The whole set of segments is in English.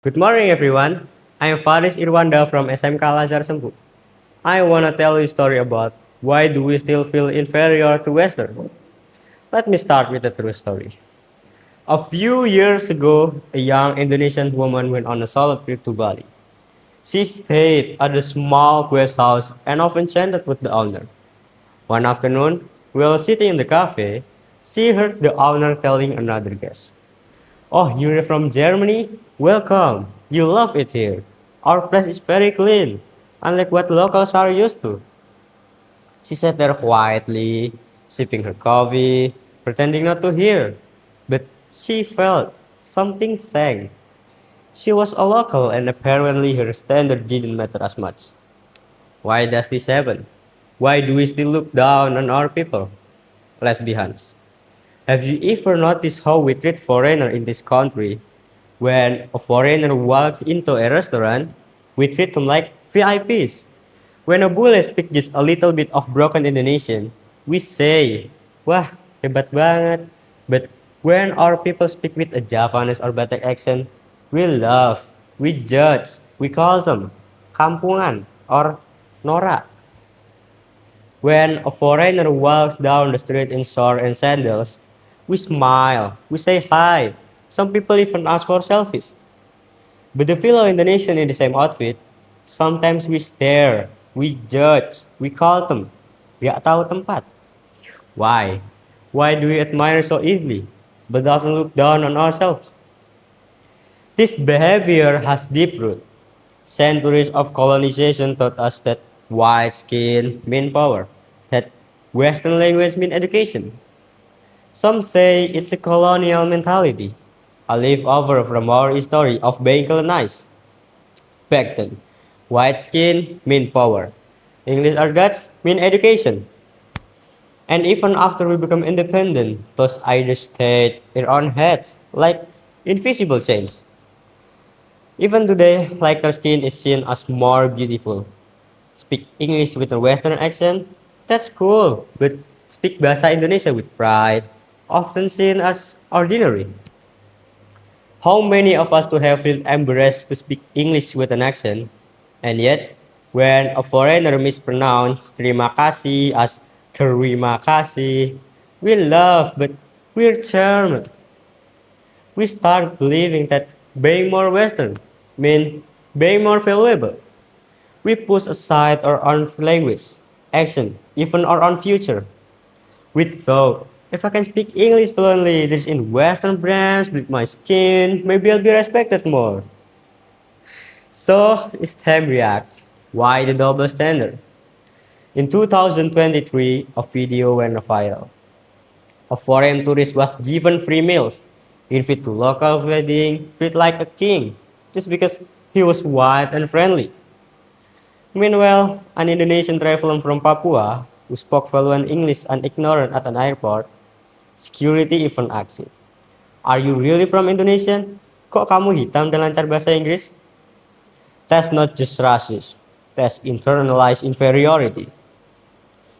Good morning, everyone. I am Faris Irwanda from SMK Lazar Sempu. I want to tell you a story about why do we still feel inferior to Western. Let me start with a true story. A few years ago, a young Indonesian woman went on a solo trip to Bali. She stayed at a small guest house and often chatted with the owner. One afternoon, while sitting in the cafe, she heard the owner telling another guest, "Oh, you're from Germany? Welcome. You love it here. Our place is very clean, unlike what locals are used to." She sat there quietly, sipping her coffee, pretending not to hear. But she felt something sang. She was a local and apparently her standard didn't matter as much. Why does this happen? Why do we still look down on our people? Let's be honest. Have you ever noticed how we treat foreigners in this country? When a foreigner walks into a restaurant, we treat them like VIPs. When a bule speaks just a little bit of broken Indonesian, we say, "Wah, hebat banget." But when our people speak with a Javanese or Batak accent, we laugh, we judge, we call them kampungan or norak. When a foreigner walks down the street in shorts and sandals, we smile, we say hi. Some people even ask for selfies. But the fellow Indonesian in the same outfit, sometimes we stare, we judge, we call them. Gak tahu tempat. Why? Why do we admire so easily, but often look down on ourselves? This behavior has deep roots. Centuries of colonization taught us that white skin mean power, that Western language mean education. Some say it's a colonial mentality, a leftover from our history of being colonized. Back then, white skin mean power. English or Dutch mean education. And even after we become independent, those ideas stayed in our heads like invisible chains. Even today, lighter skin is seen as more beautiful. Speak English with a Western accent, that's cool. But speak Bahasa Indonesia with pride, often seen as ordinary. How many of us to have feel embarrassed to speak English with an accent? And yet, when a foreigner mispronounces terima kasih as terima kasih, we laugh, but we're charmed. We start believing that being more Western means being more valuable. We push aside our own language, action, even our own future. We thought, if I can speak English fluently, this in Western brands with my skin, maybe I'll be respected more. So, STEM reacts. Why the double standard? In 2023, a video went viral. A foreign tourist was given free meals, invited to local wedding, treated like a king, just because he was white and friendly. Meanwhile, an Indonesian traveler from Papua who spoke fluent English and ignorant at an airport, security even asked him, "Are you really from Indonesia? Kok kamu hitam dan lancar bahasa Inggris?" That's not just racism, that's internalized inferiority.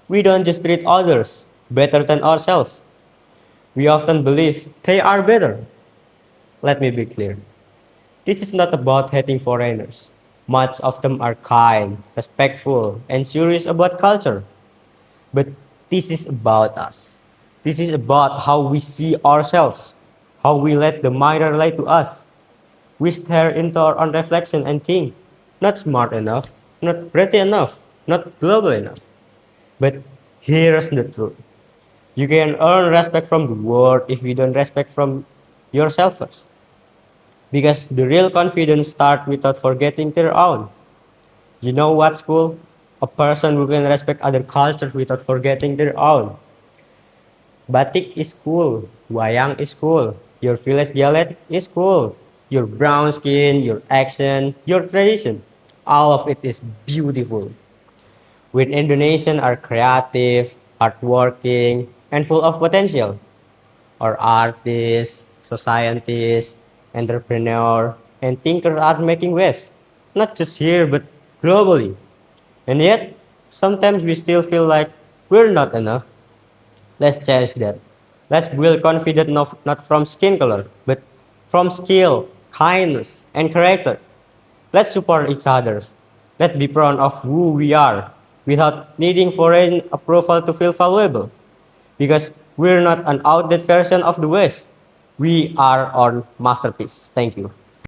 We don't just treat others better than ourselves. We often believe they are better. Let me be clear. This is not about hating foreigners. Much of them are kind, respectful, and curious about culture. But this is about us. This is about how we see ourselves, how we let the mirror lie to us. We stare into our own reflection and think, not smart enough, not pretty enough, not global enough. But here's the truth. You can earn respect from the world if you don't respect from yourself first. Because the real confidence starts without forgetting their own. You know what's cool? A person who can respect other cultures without forgetting their own. Batik is cool. Wayang is cool. Your village dialect is cool. Your brown skin, your accent, your tradition. All of it is beautiful. When Indonesians are creative, hardworking, and full of potential, or artists, so scientists, entrepreneur, and thinkers are making waves, not just here but globally. And yet, sometimes we still feel like we're not enough. Let's change that. Let's build confidence not from skin color, but from skill, kindness, and character. Let's support each other. Let's be proud of who we are without needing foreign approval to feel valuable. Because we're not an outdated version of the West. We are our masterpiece. Thank you.